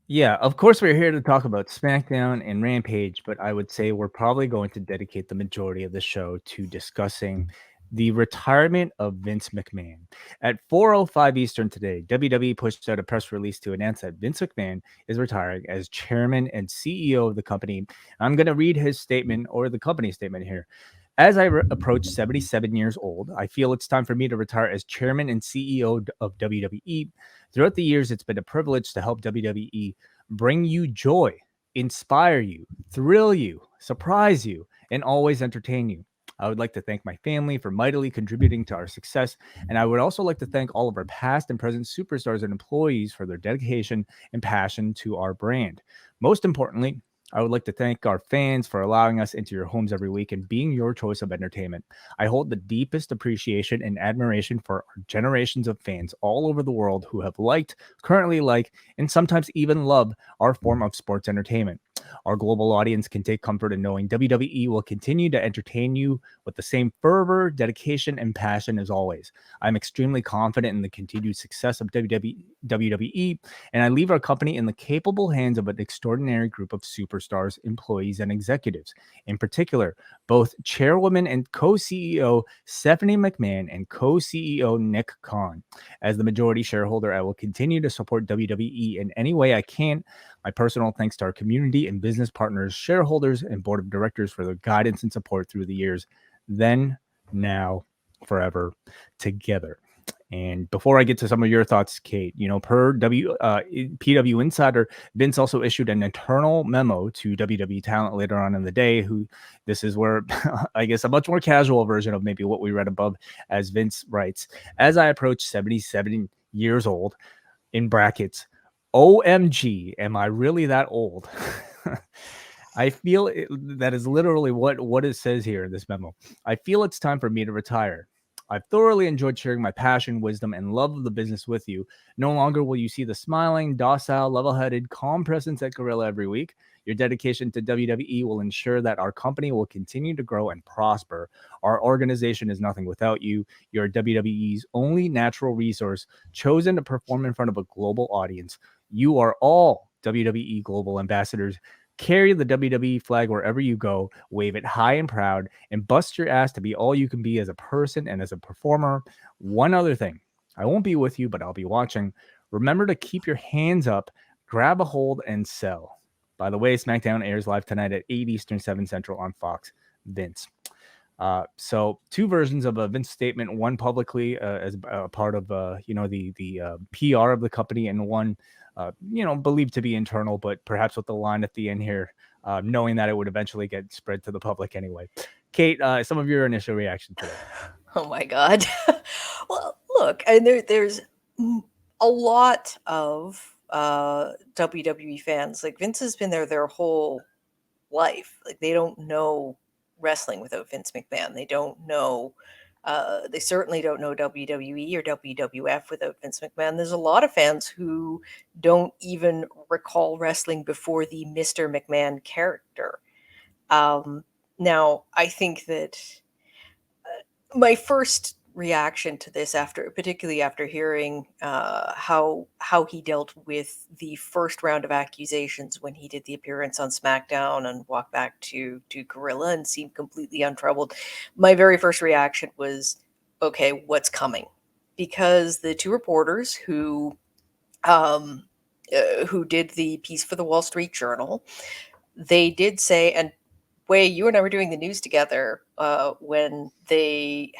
Yeah, of course, we're here to talk about SmackDown and Rampage, but I would say we're probably going to dedicate the majority of the show to discussing the retirement of Vince McMahon. At 4:05 Eastern today, WWE pushed out a press release to announce that Vince McMahon is retiring as chairman and CEO of the company. I'm going to read his statement or the company statement here. As I approach 77 years old, I feel it's time for me to retire as chairman and CEO of WWE. Throughout the years, it's been a privilege to help WWE bring you joy, inspire you, thrill you, surprise you, and always entertain you. I would like to thank my family for mightily contributing to our success, and I would also like to thank all of our past and present superstars and employees for their dedication and passion to our brand. Most importantly, I would like to thank our fans for allowing us into your homes every week and being your choice of entertainment. I hold the deepest appreciation and admiration for our generations of fans all over the world who have liked, currently like, and sometimes even love our form of sports entertainment. Our global audience can take comfort in knowing WWE will continue to entertain you with the same fervor, dedication, and passion as always. I'm extremely confident in the continued success of WWE, and I leave our company in the capable hands of an extraordinary group of superstars, employees, and executives. In particular, both chairwoman and co-CEO Stephanie McMahon and co-CEO Nick Khan. As the majority shareholder, I will continue to support WWE in any way I can. My personal thanks to our community and business partners, shareholders, and board of directors for their guidance and support through the years. Then, now, forever, together. And before I get to some of your thoughts, Kate, per PW Insider, Vince also issued an internal memo to WWE talent later on in the day. Who this is where I guess a much more casual version of maybe what we read above, as Vince writes, as I approach 77 years old, in brackets, OMG, am I really that old? I feel that is literally what it says here in this memo. I feel it's time for me to retire. I've thoroughly enjoyed sharing my passion, wisdom, and love of the business with you. No longer will you see the smiling, docile, level headed, calm presence at Gorilla every week. Your dedication to WWE will ensure that our company will continue to grow and prosper. Our organization is nothing without you. You're WWE's only natural resource, chosen to perform in front of a global audience. You are all WWE global ambassadors. Carry the WWE flag wherever you go, wave it high and proud, and bust your ass to be all you can be as a person and as a performer. One other thing, I won't be with you, but I'll be watching. Remember to keep your hands up, grab a hold, and sell. By the way, SmackDown airs live tonight at 8 Eastern, 7 Central on Fox. Vince. So two versions of a Vince statement, one publicly as a part of the PR of the company, and one believed to be internal, but perhaps with the line at the end here, knowing that it would eventually get spread to the public anyway. Kate, some of your initial reaction to that. Oh my God. Well, look, and there's a lot of WWE fans. Like Vince has been there their whole life. Like they don't know wrestling without Vince McMahon. They don't know. They certainly don't know WWE or WWF without Vince McMahon. There's a lot of fans who don't even recall wrestling before the Mr. McMahon character. Um, Now, I think that my first reaction to this, after particularly after hearing how he dealt with the first round of accusations when he did the appearance on SmackDown and walked back to Gorilla and seemed completely untroubled, my very first reaction was, okay, what's coming? Because the two reporters um, who did the piece for the Wall Street Journal, they did say, and Way, you and I were doing the news together when they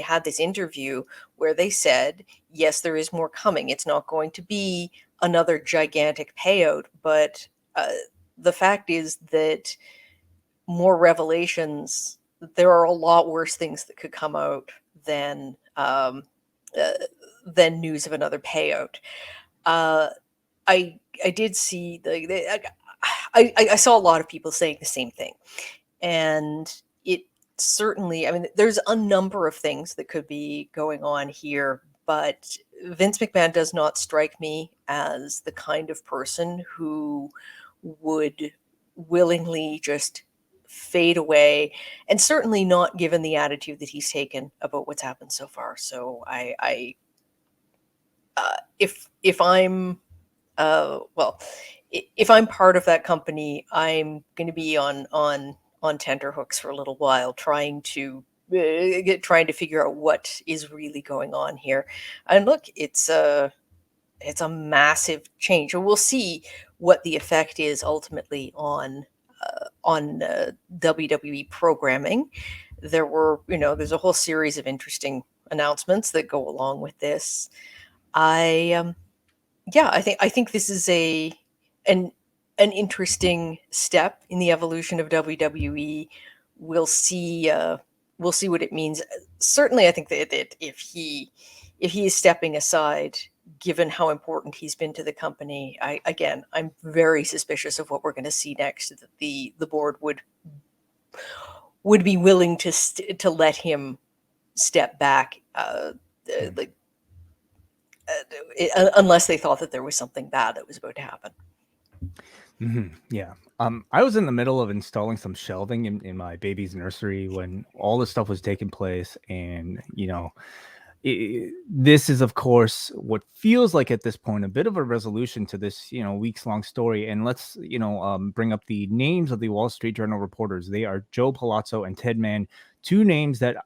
had this interview where they said, yes, there is more coming. It's not going to be another gigantic payout, but the fact is that more revelations. There are a lot worse things that could come out than uh, than news of another payout. Uh, I did see I saw a lot of people saying the same thing, and it certainly, I mean, there's a number of things that could be going on here, but Vince McMahon does not strike me as the kind of person who would willingly just fade away, and certainly not given the attitude that he's taken about what's happened so far. So if I'm Well, if I'm part of that company, I'm going to be on tenterhooks for a little while, trying to figure out what is really going on here. And look, it's a massive change, and we'll see what the effect is ultimately on WWE programming. There's a whole series of interesting announcements that go along with this. I Yeah, I think this is an an interesting step in the evolution of WWE. We'll see. We'll see what it means. Certainly, I think that if he is stepping aside, given how important he's been to the company, I'm very suspicious of what we're going to see next. That the board would be willing to let him step back, Mm. like unless they thought that there was something bad that was about to happen. Yeah. I was in the middle of installing some shelving in my baby's nursery when all this stuff was taking place, and this is, of course, what feels like at this point a bit of a resolution to this, weeks long story. And let's, bring up the names of the Wall Street Journal reporters. They are Joe Palazzo and Ted Mann, two names that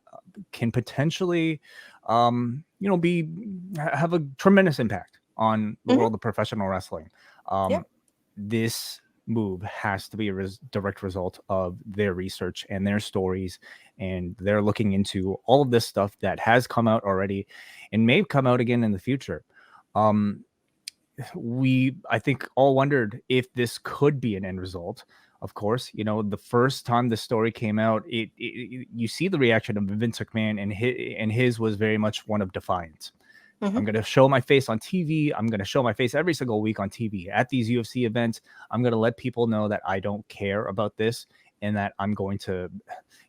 can potentially, be have a tremendous impact on the Hmm. world of professional wrestling. Yep. This move has to be a direct result of their research and their stories, and they're looking into all of this stuff that has come out already and may come out again in the future. um we, I think, all wondered if this could be an end result. Of course, the first time the story came out, you see the reaction of Vince McMahon, and his was very much one of defiance. Hmm. I'm going to show my face on TV. I'm going to show my face every single week on TV at these UFC events. I'm going to let people know that I don't care about this, and that I'm going to,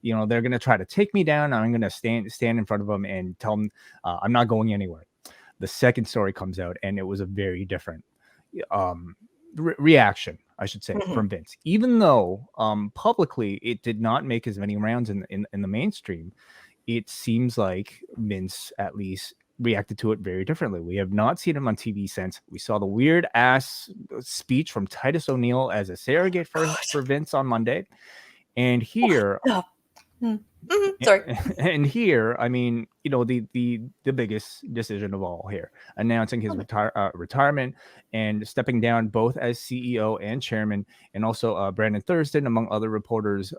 they're going to try to take me down. I'm going to stand in front of them and tell them I'm not going anywhere. The second story comes out, and it was a very different um, reaction, I should say, Hmm. from Vince. Even though publicly it did not make as many rounds in the mainstream, it seems like Vince at least reacted to it very differently. We have not seen him on TV since. We saw the weird ass speech from Titus O'Neil as a surrogate God. for Vince on Monday. And here, Oh, sorry. and here, I mean, the biggest decision of all here, announcing his retirement and stepping down both as CEO and chairman, and also Brandon Thurston, among other reporters,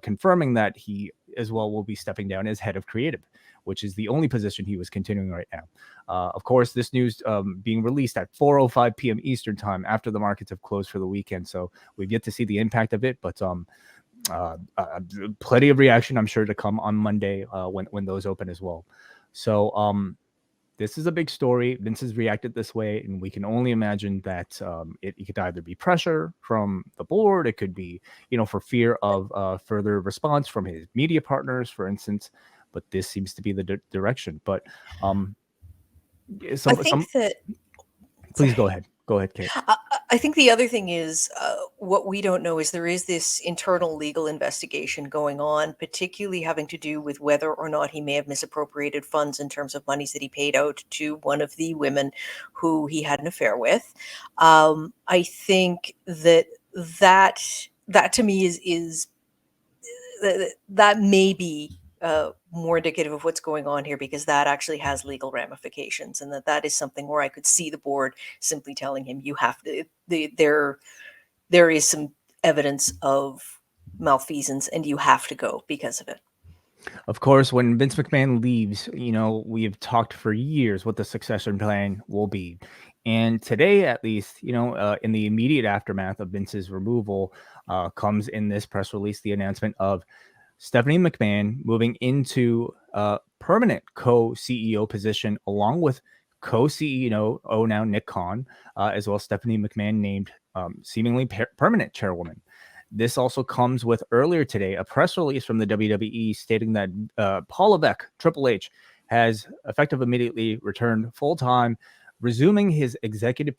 confirming that he as well will be stepping down as head of creative, which is the only position he was continuing right now. Of course, this news being released at 4:05 p.m. Eastern time after the markets have closed for the weekend, so we've yet to see the impact of it, but uh, uh, plenty of reaction, I'm sure, to come on Monday when those open as well. So this is a big story. Vince has reacted this way, and we can only imagine that it could either be pressure from the board, it could be, for fear of further response from his media partners, for instance. But this seems to be the direction. But um, I some think that. please Sorry. go ahead, Kate. I think the other thing is, what we don't know is there is this internal legal investigation going on, particularly having to do with whether or not he may have misappropriated funds in terms of monies that he paid out to one of the women who he had an affair with. I think that that to me is that may be more indicative of what's going on here, because that actually has legal ramifications, and that is something where I could see the board simply telling him, you have to, there is some evidence of malfeasance and you have to go because of it. Of course, when Vince McMahon leaves, we have talked for years what the succession plan will be. And today, at least, in the immediate aftermath of Vince's removal, comes in this press release the announcement of Stephanie McMahon moving into a permanent co-CEO position, along with co-CEO now Nick Khan, as well as Stephanie McMahon named seemingly permanent chairwoman. This also comes with earlier today a press release from the WWE stating that Paul Levesque, Triple H, has effective immediately returned full time, resuming his executive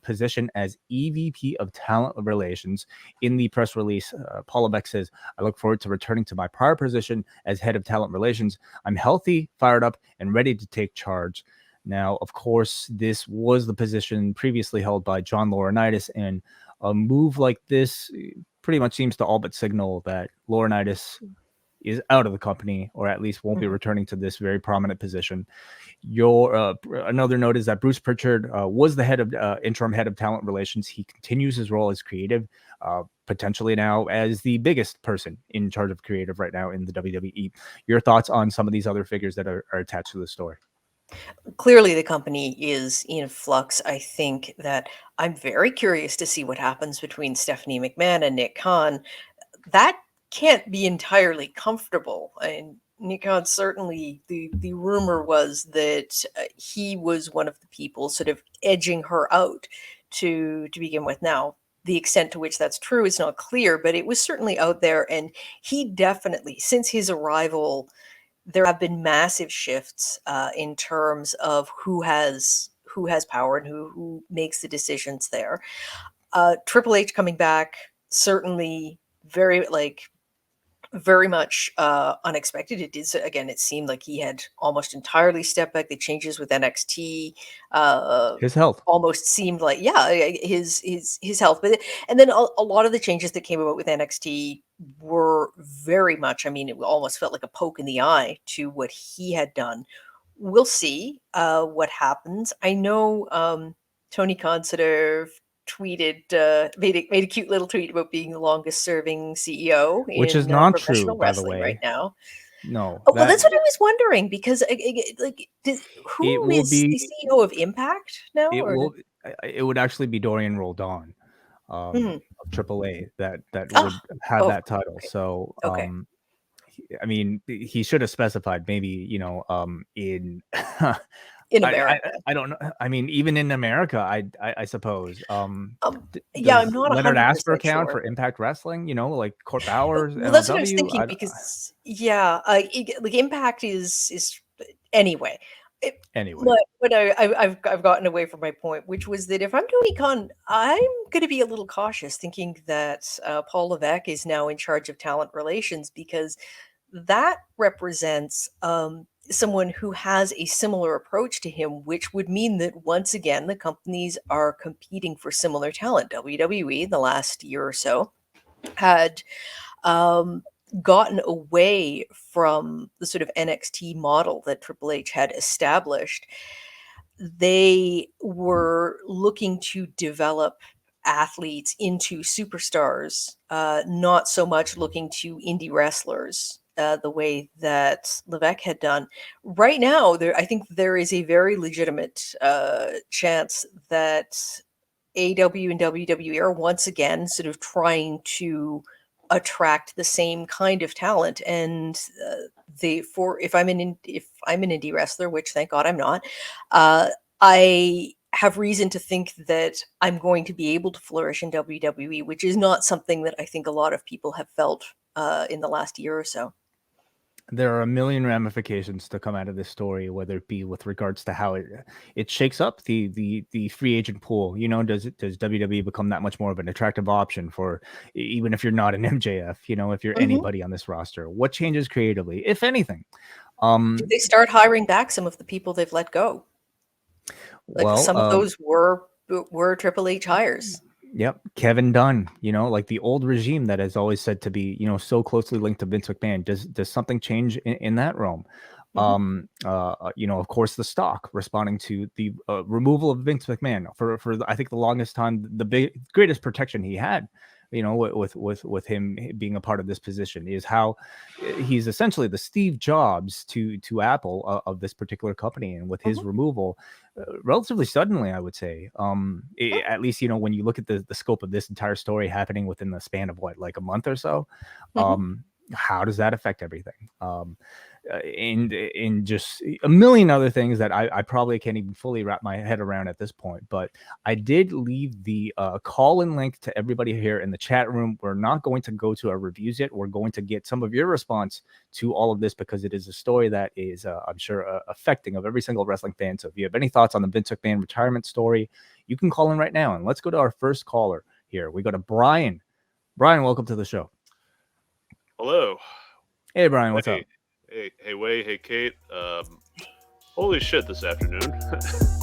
position as EVP of Talent Relations. In the press release, Paul Levesque says, "I look forward to returning to my prior position as head of Talent Relations. I'm healthy, fired up, and ready to take charge." Now, of course, this was the position previously held by John Laurinaitis, and a move like this pretty much seems to all but signal that Laurinaitis is out of the company, or at least won't be Mhm. returning to this very prominent position. Another note is that Bruce Pritchard was the interim head of talent relations. He continues his role as creative, potentially now as the biggest person in charge of creative right now in the WWE. Your thoughts on some of these other figures that are attached to the story? Clearly, the company is in flux. I think that I'm very curious to see what happens between Stephanie McMahon and Nick Khan. That can't be entirely comfortable. And Nick Khan, certainly, the rumor was that he was one of the people sort of edging her out to begin with. Now, the extent to which that's true is not clear, but it was certainly out there. And he definitely, since his arrival, there have been massive shifts in terms of who has power and who makes the decisions there. Triple H coming back, certainly very very much unexpected. It did again. It seemed like he had almost entirely stepped back. The changes with NXT uh, His health. almost seemed like, yeah, his health. But and then a lot of the changes that came about with NXT were very much. I mean, it almost felt like a poke in the eye to what he had done. We'll see what happens. I know Tony Khan sort of tweeted, made a cute little tweet about being the longest serving CEO Which is in not true, professional by the wrestling right way. now. No, Oh, well, that that's what I was wondering because like, it who will is the be. CEO of Impact now? It Or will. It would actually be Dorian Roldan, Mhm. of AAA, that Ah, would have oh, of that course. title. So, Okay, okay, I mean, he should have specified maybe, in in I America. I don't know. I mean, even in America, I suppose. Yeah, I'm Does not Leonard Asper 100% count sure. for Impact Wrestling? Like Court Bauer's Well, that's what I was MLW. thinking because yeah, like Impact is anyway. It, Anyway, but I've gotten away from my point, which was that if I'm Tony Khan, I'm going to be a little cautious, thinking that Paul Levesque is now in charge of talent relations because that represents someone who has a similar approach to him, which would mean that once again the companies are competing for similar talent. WWE in the last year or so had um, gotten away from the sort of NXT model that Triple H had established. They were looking to develop athletes into superstars, not so much looking to indie wrestlers. The way that Levesque had done. Right now, I think there is a very legitimate chance that AW and WWE are once again sort of trying to attract the same kind of talent. And the for if I'm an indie wrestler, which thank God I'm not, uh, I have reason to think that I'm going to be able to flourish in WWE, which is not something that I think a lot of people have felt in the last year or so. there are a million ramifications to come out of this story, whether it be with regards to how it shakes up the free agent pool. Does WWE become that much more of an attractive option for even if you're not an MJF? If you're Mhm. anybody on this roster, what changes creatively, if anything? Do they start hiring back some of the people they've let go? Like Well, some of those were Triple H hires. yep, Kevin Dunn, like the old regime that has always said to be, so closely linked to Vince McMahon. Does something change in that realm? Mhm. Of course, the stock responding to the removal of Vince McMahon for I think the longest time, greatest protection he had, with him being a part of this position is how he's essentially the Steve Jobs to Apple of this particular company, and with his Mhm. removal, relatively suddenly, I would say. Oh, At least when you look at the scope of this entire story happening within the span of what, like a month or so, mhm. how does that affect everything? And just a million other things that I probably can't even fully wrap my head around at this point. But I did leave the call-in link to everybody here in the chat room. We're not going to go to our reviews yet. We're going to get some of your response to all of this because it is a story that is, I'm sure, affecting of every single wrestling fan. So if you have any thoughts on the Vince McMahon retirement story, you can call in right now. And let's go to our first caller here. We go to Brian. Brian, welcome to the show. Hello. Hey, Brian, what's Hey, up? hey, Way, hey, Kate. Holy shit, this afternoon.